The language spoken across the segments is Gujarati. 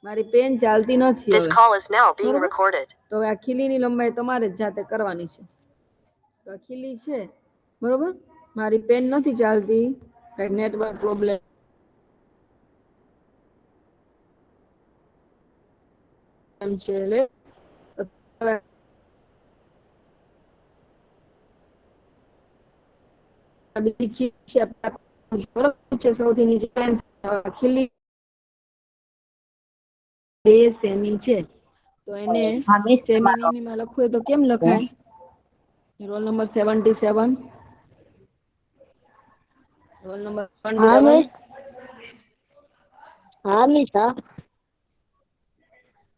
મારી પેન ચાલતી નથી This હવે call is now being બરોબર recorded. તો હવે આ ખીલીની લંબાઈ તમારે જ જાતે કરવાની છે તો આ ખીલી છે બરોબર મારી પેન નથી ચાલતી કંઈક નેટવર્ક પ્રોબ્લેમ છે એટલે બીજી ખીલી છે બરોબર છે સૌથી નીચે ખીલી 2 સેમી છે તો એને હા મિસ સેમી તમારો મીમીમાં લખવું હોય તો કેમ લખાય રોલ નંબર 77 રોલ નંબર 77 હા મિસ હા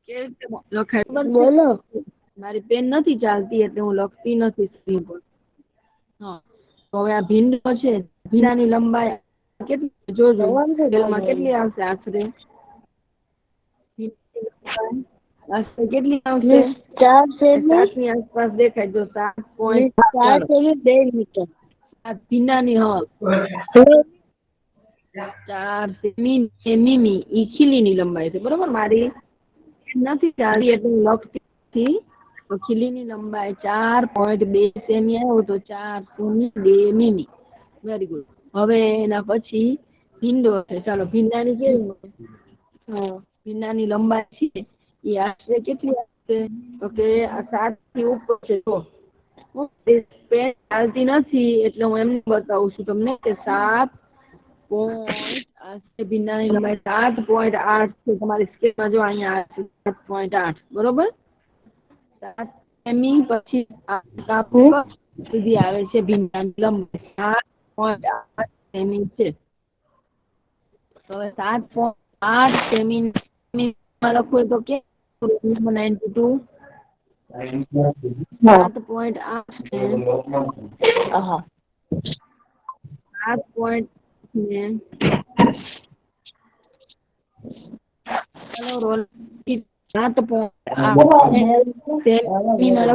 કેવી રીતે લખાય બોલો મારી પેન નથી ચાલતી એટલે હું લખતી નથી સ્ક્રીન પર હા તો હવે આ ભીંડો છે ભીંડાની લંબાઈ કેટલી જોજો પેલામાં કેટલી આવશે આશરે આશરે કેટલી આવશે 4 સેમી 7 ની આસપાસ દેખાય જો 7 પોઈન્ટ 4 સેમી 2 મીટર આ ભીંડાની હા 4 સેમી મીમી ઈ ખીલીની લંબાઈ છે બરોબર મારી નથી ચાલતી એટલે હું લખતી નથી તો ખીલીની લંબાઈ 4.2 સેમી આવ્યો તો 4 સેમી 2 મીમી વેરી ગુડ હવે એના પછી ભીંડો છે ચાલો ભીંડાની કેવી ભીંડાની લંબાઈ છે એ આશરે કેટલી આવશે તો કે આ 7 થી ઉપર છે જો પેન ચાલતી નથી એટલે હું એમને બતાવું છું તમને કે 7 પોઈન્ટ આશરે ભીંડાની લંબાઈ 7.8 છે તમારી સ્કેલમાં જો અહીંયા આવે છે 7.8 બરોબર 7 સેમી પછી કાપો સુધી આવે છે ભીંડાની લંબાઈ 7.8 સેમી છે તો હવે 7.8 સેમી લખવું હોય તો કે 92 7.8 હા 7 ને ચાલો રોલ 7.8 સેમીમાં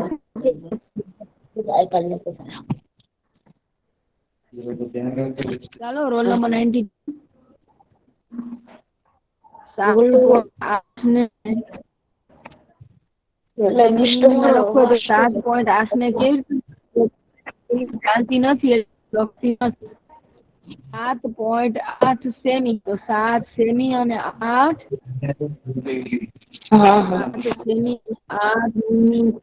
ચાલો રોલ નંબર 92 7.8 ને લખો તો 7.8 ને કેવી ચાલતી નથી લખતી નથી 7.8 સેમી તો 7 સેમી અને 8 સેમી 8 મીમી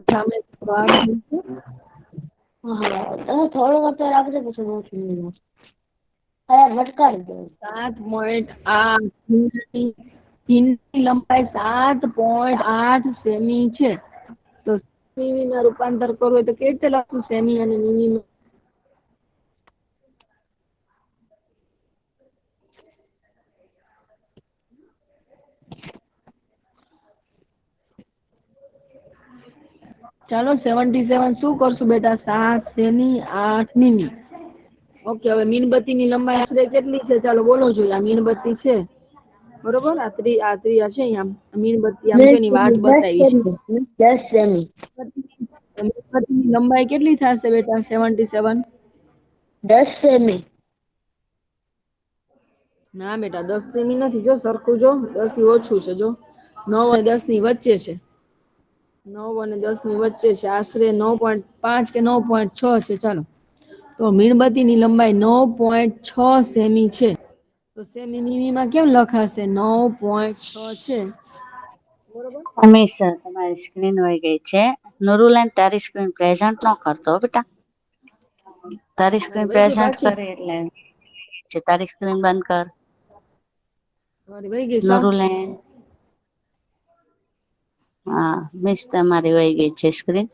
સામે થોડો વખત રાખજો પછી બહુ સુંદર ભટકાડી દો 7.8 ભીંડાની લંબાઈ 7.8 સેમી છે તો સેમીમાં રૂપાંતર કરવું હોય તો કેવી રીતે લખવું સેમી અને મીમી ચાલો 77 શું કરશું બેટા 7 સેમી 8 મીમી ઓકે હવે મીણબત્તીની લંબાઈ આશરે કેટલી છે ચાલો બોલો જોઈએ આ મીણબત્તી છે બરોબર આ છે અહીંયા મીણબત્તી આમ જેની વાટ બતાવી છે 10 સેમી મીણબત્તીની લંબાઈ કેટલી થશે બેટા 77 10 સેમી ના બેટા 10 સેમી નથી જો સરખું જો 10 થી ઓછું છે જો 9 અને 10 ની વચ્ચે છે 9 અને 10 ની વચ્ચે છે આશરે 9.5 કે 9.6 છે ચાલો તો મીણબત્તીની લંબાઈ 9.6 સેમી છે તો સેમી મીમીમાં કેમ લખાશે 9.6 છે બરોબર હંમેશા તમારી સ્ક્રીન વહી ગઈ છે નુરુલાન તારી સ્ક્રીન પ્રેઝન્ટ ન કરતો બેટા તારી સ્ક્રીન વહી ગઈ પ્રેઝન્ટ પાછી કરે એટલે તારી સ્ક્રીન બંધ કર તમારી વહી ગઈ સાવ નુરુલાન હા મિસ તમારી વહી ગઈ છે સ્ક્રીન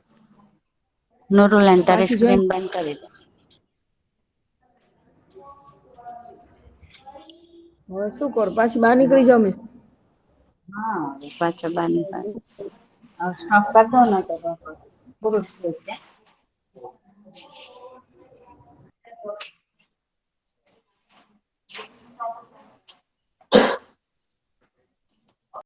નુરુલાન તારી પાછી જોઈન સ્ક્રીન બંધ કરી દે હવે શું કરું પાછી બહાર નીકળી જાવ મિસ હા પાછા બાની સ્ટોપ કરતો નતો પુરુષ